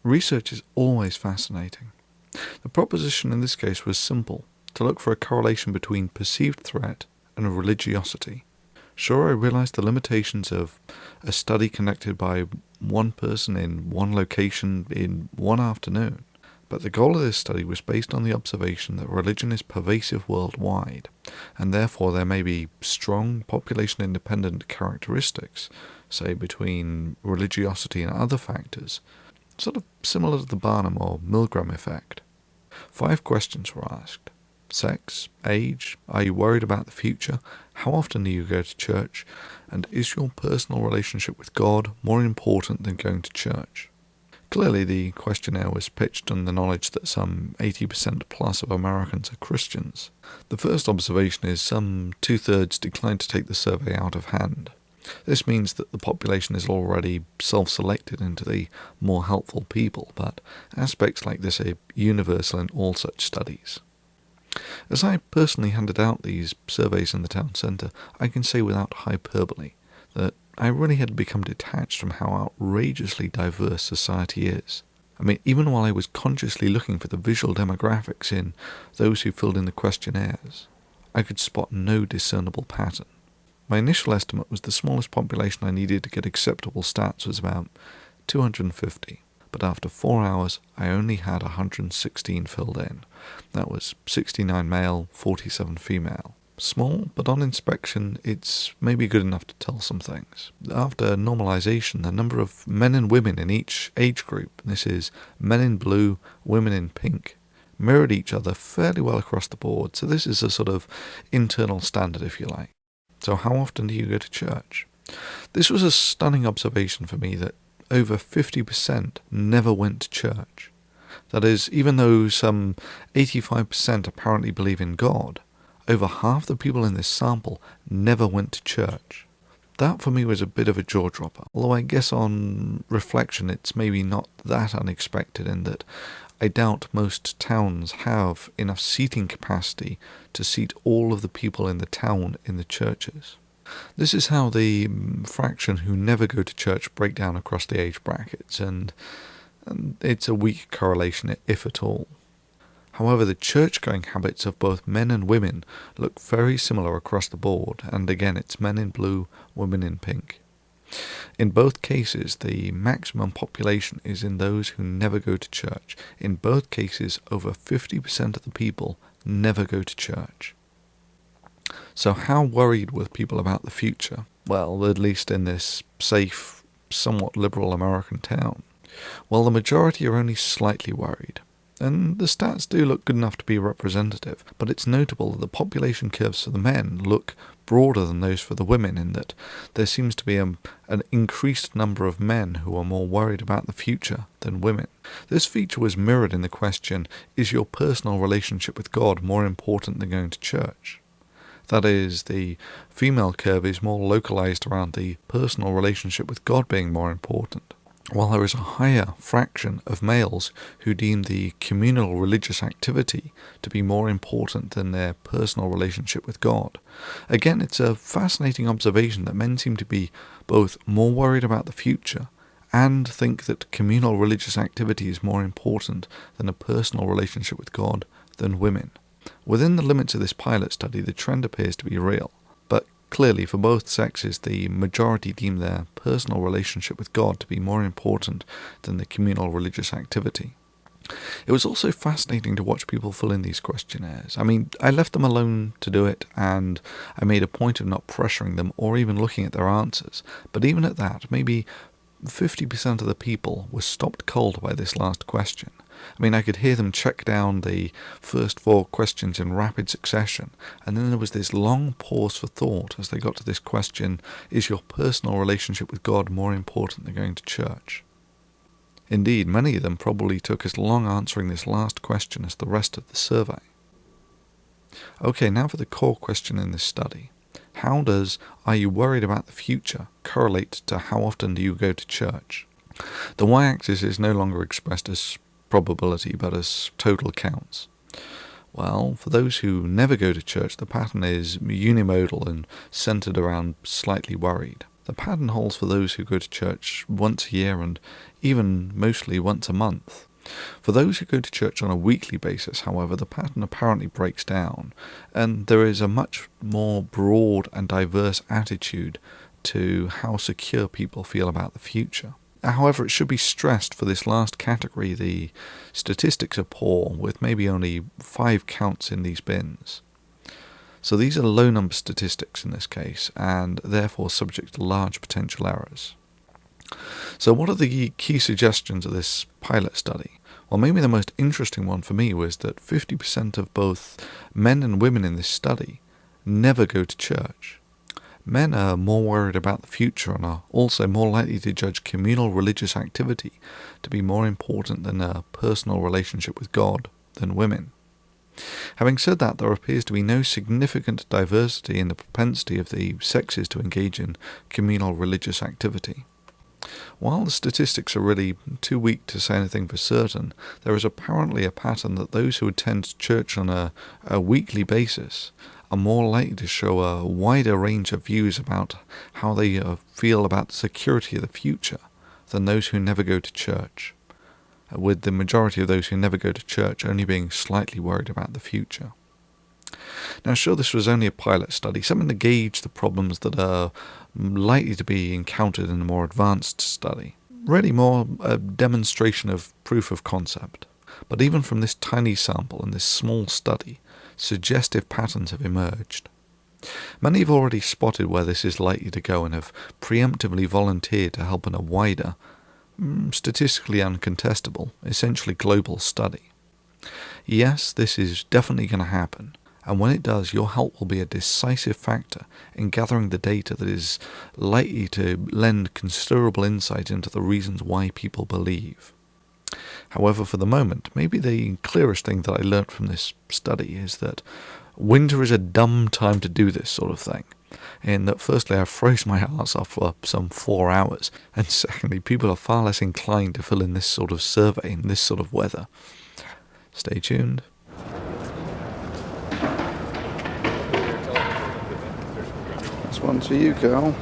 Research is always fascinating. The proposition in this case was simple, to look for a correlation between perceived threat and religiosity. Sure, I realized the limitations of a study conducted by one person in one location in one afternoon, but the goal of this study was based on the observation that religion is pervasive worldwide, and therefore there may be strong population-independent characteristics, say between religiosity and other factors, sort of similar to the Barnum or Milgram effect. 5 questions were asked. Sex, age, are you worried about the future, how often do you go to church, and is your personal relationship with God more important than going to church? Clearly the questionnaire was pitched on the knowledge that some 80% plus of Americans are Christians. The first observation is some 2/3 declined to take the survey out of hand. This means that the population is already self-selected into the more helpful people, but aspects like this are universal in all such studies. As I personally handed out these surveys in the town centre, I can say without hyperbole that I really had become detached from how outrageously diverse society is. I mean, even while I was consciously looking for the visual demographics in those who filled in the questionnaires, I could spot no discernible pattern. My initial estimate was the smallest population I needed to get acceptable stats was about 250. But after 4 hours, I only had 116 filled in. That was 69 male, 47 female. Small, but on inspection, it's maybe good enough to tell some things. After normalization, the number of men and women in each age group, this is men in blue, women in pink, mirrored each other fairly well across the board. So this is a sort of internal standard, if you like. So how often do you go to church? This was a stunning observation for me that over 50% never went to church. That is, even though some 85% apparently believe in God, over half the people in this sample never went to church. That for me was a bit of a jaw-dropper, although I guess on reflection it's maybe not that unexpected in that I doubt most towns have enough seating capacity to seat all of the people in the town in the churches. This is how the fraction who never go to church break down across the age brackets, and it's a weak correlation, if at all. However, the church-going habits of both men and women look very similar across the board, and again it's men in blue, women in pink. In both cases, the maximum population is in those who never go to church. In both cases, over 50% of the people never go to church. So how worried were people about the future? Well, at least in this safe, somewhat liberal American town. Well, the majority are only slightly worried. And the stats do look good enough to be representative, but it's notable that the population curves for the men look broader than those for the women in that there seems to be an increased number of men who are more worried about the future than women. This feature was mirrored in the question, is your personal relationship with God more important than going to church? That is, the female curve is more localized around the personal relationship with God being more important, while there is a higher fraction of males who deem the communal religious activity to be more important than their personal relationship with God. Again, it's a fascinating observation that men seem to be both more worried about the future and think that communal religious activity is more important than a personal relationship with God than women. Within the limits of this pilot study, the trend appears to be real, but clearly for both sexes the majority deem their personal relationship with God to be more important than the communal religious activity. It was also fascinating to watch people fill in these questionnaires. I mean, I left them alone to do it, and I made a point of not pressuring them or even looking at their answers, but even at that, maybe 50% of the people were stopped cold by this last question. I mean, I could hear them check down the first 4 questions in rapid succession, and then there was this long pause for thought as they got to this question, is your personal relationship with God more important than going to church? Indeed, many of them probably took as long answering this last question as the rest of the survey. Okay, now for the core question in this study. How does "are you worried about the future" correlate to how often do you go to church? The y-axis is no longer expressed as probability but as total counts. Well, for those who never go to church, the pattern is unimodal and centered around slightly worried. The pattern holds for those who go to church once a year and even mostly once a month. For those who go to church on a weekly basis, however, the pattern apparently breaks down, and there is a much more broad and diverse attitude to how secure people feel about the future. However, it should be stressed for this last category, the statistics are poor, with maybe only 5 counts in these bins. So these are low number statistics in this case, and therefore subject to large potential errors. So what are the key suggestions of this pilot study? Well, maybe the most interesting one for me was that 50% of both men and women in this study never go to church. Men are more worried about the future and are also more likely to judge communal religious activity to be more important than a personal relationship with God than women. Having said that, there appears to be no significant diversity in the propensity of the sexes to engage in communal religious activity. While the statistics are really too weak to say anything for certain, there is apparently a pattern that those who attend church on a weekly basis are more likely to show a wider range of views about how they feel about the security of the future than those who never go to church, with the majority of those who never go to church only being slightly worried about the future. Now, sure, this was only a pilot study, something to gauge the problems that are likely to be encountered in a more advanced study. Really more a demonstration of proof of concept. But even from this tiny sample and this small study, suggestive patterns have emerged. Many have already spotted where this is likely to go and have preemptively volunteered to help in a wider, statistically uncontestable, essentially global study. Yes, this is definitely going to happen. And when it does, your help will be a decisive factor in gathering the data that is likely to lend considerable insight into the reasons why people believe. However, for the moment, maybe the clearest thing that I learnt from this study is that winter is a dumb time to do this sort of thing. In that, firstly, I froze my arse off for some 4 hours, and secondly, people are far less inclined to fill in this sort of survey in this sort of weather. Stay tuned. This one's for you, Carl.